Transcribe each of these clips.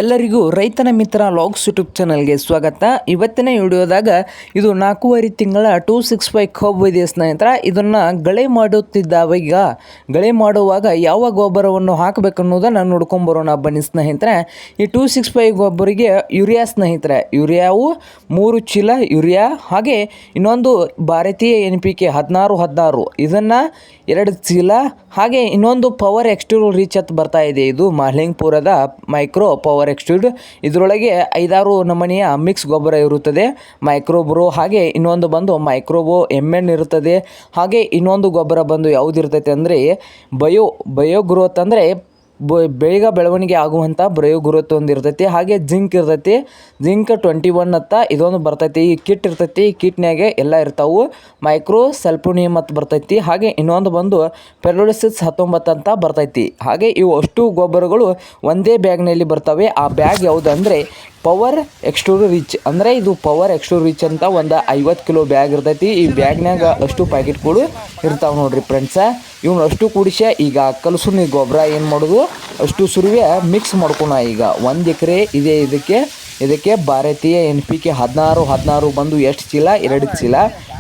ಎಲ್ಲರಿಗೂ ರೈತನ ಮಿತ್ರ logs YouTube ಚಾನಲ್ಗೆ ಸ್ವಾಗತ. ಇವತ್ತಿನ ವಿಡಿಯೋದಾಗ ಇದು 4.5 ತಿಂಗಳ 265 ಕಬ್ಬು ಇದೆ ಸ್ನೇಹಿತರ. ಇದನ್ನು ಗಳೆ ಮಾಡುತ್ತಿದ್ದಾವಾಗ ಗಳೆ ಮಾಡುವಾಗ ಯಾವ ಗೊಬ್ಬರವನ್ನು ಹಾಕಬೇಕನ್ನೋದನ್ನು ನೋಡ್ಕೊಂಬರೋಣ ಬನ್ನಿ ಸ್ನೇಹಿತರೆ. ಈ 265 ಗೊಬ್ಬರಿಗೆ ಯೂರಿಯಾ ಸ್ನೇಹಿತರೆ, ಯೂರಿಯಾವು 3 ಚೀಲ ಯೂರಿಯಾ, ಹಾಗೆ ಇನ್ನೊಂದು ಭಾರತೀಯ NPK 16 ಇದನ್ನು 2 ಚೀಲ, ಹಾಗೆ ಇನ್ನೊಂದು ಪವರ್ ಎಕ್ಸ್ಟ್ರೂ ರೀಚ್ ಅಂತ ಬರ್ತಾ ಇದೆ. ಇದು ಮಾಲಿಂಗ್ಪುರದ ಮೈಕ್ರೋ ಪವರ್ ಎಕ್ಸ್ಟ್ರೂಡ್. ಇದರೊಳಗೆ 5-6 ನಮೂನೆಯ ಮಿಕ್ಸ್ ಗೊಬ್ಬರ ಇರುತ್ತದೆ. ಮೈಕ್ರೋಬ್ರೋ, ಹಾಗೆ ಇನ್ನೊಂದು ಬಂದು ಮೈಕ್ರೋಬೋ MN ಇರುತ್ತದೆ. ಹಾಗೆ ಇನ್ನೊಂದು ಗೊಬ್ಬರ ಬಂದು ಯಾವುದಿರ್ತೈತೆ ಅಂದರೆ ಬಯೋ ಗ್ರೋತ್, ಅಂದರೆ ಬೇಗ ಬೆಳವಣಿಗೆ ಆಗುವಂಥ ಬಯೋ ಗ್ರೋತ್ ಒಂದು ಇರ್ತೈತಿ. ಹಾಗೆ ಜಿಂಕ್ ಇರ್ತೈತಿ, ಜಿಂಕ್ 21 ಅಂತ ಇದೊಂದು ಬರ್ತೈತಿ. ಈ ಕಿಟ್ ಇರ್ತೈತಿ, ಈ ಕಿಟ್ನಾಗೆ ಎಲ್ಲ ಇರ್ತಾವೆ. ಮೈಕ್ರೋ ಸಲ್ಫೋನಿಯಮ್ ಅಂತ ಬರ್ತೈತಿ. ಹಾಗೆ ಇನ್ನೊಂದು ಬಂದು ಪೆರೋಲಿಸಿಸ್ 19 ಅಂತ ಬರ್ತೈತಿ. ಹಾಗೆ ಇವು ಅಷ್ಟು ಗೊಬ್ಬರಗಳು ಒಂದೇ ಬ್ಯಾಗ್ನಲ್ಲಿ ಬರ್ತವೆ. ಆ ಬ್ಯಾಗ್ ಯಾವುದಂದರೆ ಪವರ್ ಎಕ್ಸ್ಟ್ರೂ ರೀಚ್, ಅಂದರೆ ಇದು ಪವರ್ ಎಕ್ಸ್ಟ್ರೂ ರೀಚ್ ಅಂತ ಒಂದು 50 ಕಿಲೋ ಬ್ಯಾಗ್ ಇರ್ತೈತಿ. ಈ ಬ್ಯಾಗ್ನಾಗ ಅಷ್ಟು ಪ್ಯಾಕೆಟ್ಗಳು ಇರ್ತಾವೆ ನೋಡ್ರಿ ಫ್ರೆಂಡ್ಸ. ಇವನು ಅಷ್ಟು ಕೂಡಿಸಿ ಈಗ ಕಲಸುನ ಗೊಬ್ಬರ ಏನು ಮಾಡೋದು, ಅಷ್ಟು ಸುರುವೆ ಮಿಕ್ಸ್ ಮಾಡ್ಕೊಳ. ಈಗ 1 ಎಕರೆ ಇದೆ. ಇದಕ್ಕೆ ಭಾರತೀಯ NPK 16 ಬಂದು ಎಷ್ಟು ಚೀಲ, 2 ಚೀಲ.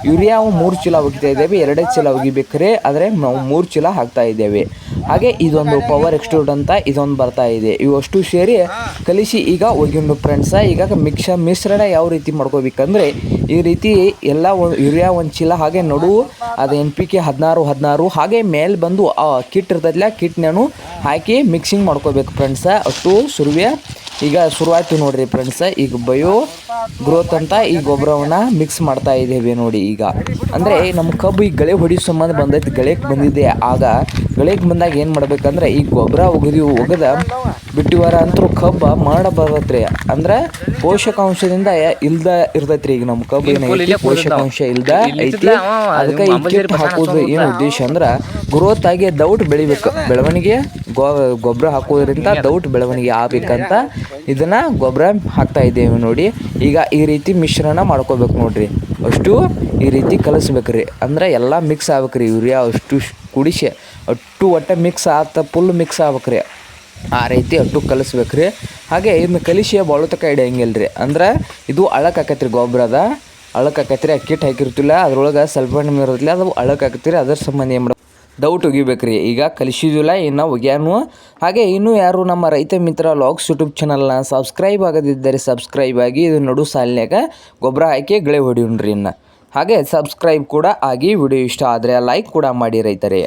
ಯೂರಿಯಾವು 3 ಚೀಲ ಒಗಿತಾ ಇದ್ದೇವೆ, 2 ಚೀಲ ಒಗಿಬೇಕ್ರೆ, ಆದರೆ ನಾವು 3 ಚೀಲ ಹಾಕ್ತಾ ಇದ್ದೇವೆ. ಹಾಗೆ ಇದೊಂದು ಪವರ್ ಎಕ್ಸ್ಟ್ರೂಡ್ ಅಂತ ಇದೊಂದು ಬರ್ತಾ ಇದೆ. ಇವಷ್ಟು ಸೇರಿ ಕಲಿಸಿ ಈಗ ಒಗಿಂಡು ಫ್ರೆಂಡ್ಸ. ಈಗ ಮಿಶ್ರಣ ಯಾವ ರೀತಿ ಮಾಡ್ಕೋಬೇಕಂದ್ರೆ, ಈ ರೀತಿ ಎಲ್ಲ ಯೂರಿಯಾ 1 ಚೀಲ, ಹಾಗೆ ನಡುವು ಅದು NPK 16 ಹಾಗೆ ಮೇಲೆ ಬಂದು ಆ ಕಿಟ್ ಇರ್ತೈತಿಲ್ಲ, ಕಿಟ್ನೂ ಹಾಕಿ ಮಿಕ್ಸಿಂಗ್ ಮಾಡ್ಕೋಬೇಕು ಫ್ರೆಂಡ್ಸ. ಅಷ್ಟು ಸುರುವೆ ಈಗ ಶುರುವಾಯ್ತು ನೋಡ್ರಿ ಫ್ರೆಂಡ್ಸ. ಈಗ ಬಯೋ ಗ್ರೋತ್ ಅಂತ ಈ ಗೊಬ್ಬರವನ್ನು ಮಿಕ್ಸ್ ಮಾಡ್ತಾ ಇದ್ದೇವೆ ನೋಡಿ. ಈಗ ಅಂದರೆ ನಮ್ಮ ಕಬ್ಬು ಈ ಗಳೆ ಹೊಡಿಯೋ ಸಂಬಂಧ ಬಂದೈತಿ, ಗೆಳೆಗೆ ಬಂದಿದೆ. ಆಗ ಗೆಳೆಗೆ ಬಂದಾಗ ಏನು ಮಾಡ್ಬೇಕಂದ್ರೆ, ಈ ಗೊಬ್ಬರ ಒಗದ ಬಿಟ್ಟಿವಾರ ಅಂತರೂ ಕಬ್ಬು ಬರತ್ರಿ. ಅಂದ್ರೆ ಪೋಷಕಾಂಶದಿಂದ ಇಲ್ದ ಇರ್ತೈತ್ರಿ. ಈಗ ನಮ್ಮ ಕಬ್ಬು ಏನೈತಿ ಪೋಷಕಾಂಶ ಇಲ್ದ ಐತಿ. ಅದಕ್ಕೆ ಈ ಕಿಟ್ ಹಾಕೋದು ಏನು ಉದ್ದೇಶ ಅಂದ್ರೆ, ಗ್ರೋತ್ ಆಗಿ ದೌಟ್ ಬೆಳಿಬೇಕು, ಬೆಳವಣಿಗೆ ಗೊಬ್ಬರ ಹಾಕೋದ್ರಿಂದ ದೌಟ್ ಬೆಳವಣಿಗೆ ಆಗ್ಬೇಕಂತ ಇದನ್ನ ಗೊಬ್ಬರ ಹಾಕ್ತಾ ಇದ್ದೇವೆ ನೋಡಿ. ಈಗ ಈ ರೀತಿ ಮಿಶ್ರಣ ಮಾಡ್ಕೋಬೇಕು ನೋಡ್ರಿ. ಅಷ್ಟು ಈ ರೀತಿ ಕಲಿಸ್ಬೇಕ್ರಿ, ಅಂದ್ರೆ ಎಲ್ಲ ಮಿಕ್ಸ್ ಆಗ್ಬೇಕ್ರಿ. ಯೂರಿಯಾ ಅಷ್ಟು ಕುಡಿಸಿ ಅಷ್ಟು ಒಟ್ಟೆ ಮಿಕ್ಸ್ ಫುಲ್ ಮಿಕ್ಸ್ ಆಗ್ಬೇಕ್ರಿ. ಆ ರೀತಿ ಅಷ್ಟು ಕಲಿಸ್ಬೇಕ್ರಿ. ಹಾಗೆ ಇದನ್ನ ಕಲಿಸಿ ಬಾಳುತಕ ಹಿಡಿಯಂಗಿಲ್ರಿ. ಅಂದ್ರೆ ಇದು ಅಳಕಾಕೈತ್ರಿ, ಗೊಬ್ಬರದ ಅಳಕಾಕೈತ್ರಿ. ಆ ಕಿಟ್ ಹಾಕಿರ್ತಿಲ್ಲ, ಅದ್ರೊಳಗೆ ಸಲ್ಫೇಟ್ ಇರೋದಿಲ್ಲ, ಅದು ಅಳಕಾಕತ್ತೀರಿ. ಅದ್ರ ಸಂಬಂಧ ಏನು ಡೌಟ್ ಒಗಿಬೇಕ್ರಿ. ಈಗ ಕಲಿಸಿದಿಲ್ಲ, ಇನ್ನು ಒಗ್ಯಾನು. ಹಾಗೆ ಇನ್ನೂ ಯಾರು ನಮ್ಮ ರೈತ ಮಿತ್ರ ಲಾಗ್ಸ್ ಯೂಟ್ಯೂಬ್ ಚಾನಲ್ನ ಸಬ್ಸ್ಕ್ರೈಬ್ ಆಗದಿದ್ದರೆ ಸಬ್ಸ್ಕ್ರೈಬ್ ಆಗಿ. ಇದು ನಡು ಸಾಲಿನಾಗ ಗೊಬ್ಬರ ಹಾಕಿ ಗಳೆ ಹೊಡಿಯೋಣ್ರಿ. ಇನ್ನು ಹಾಗೆ ಸಬ್ಸ್ಕ್ರೈಬ್ ಕೂಡ ಆಗಿ. ವಿಡಿಯೋ ಇಷ್ಟ ಆದರೆ ಲೈಕ್ ಕೂಡ ಮಾಡಿ ರೈತರೇ.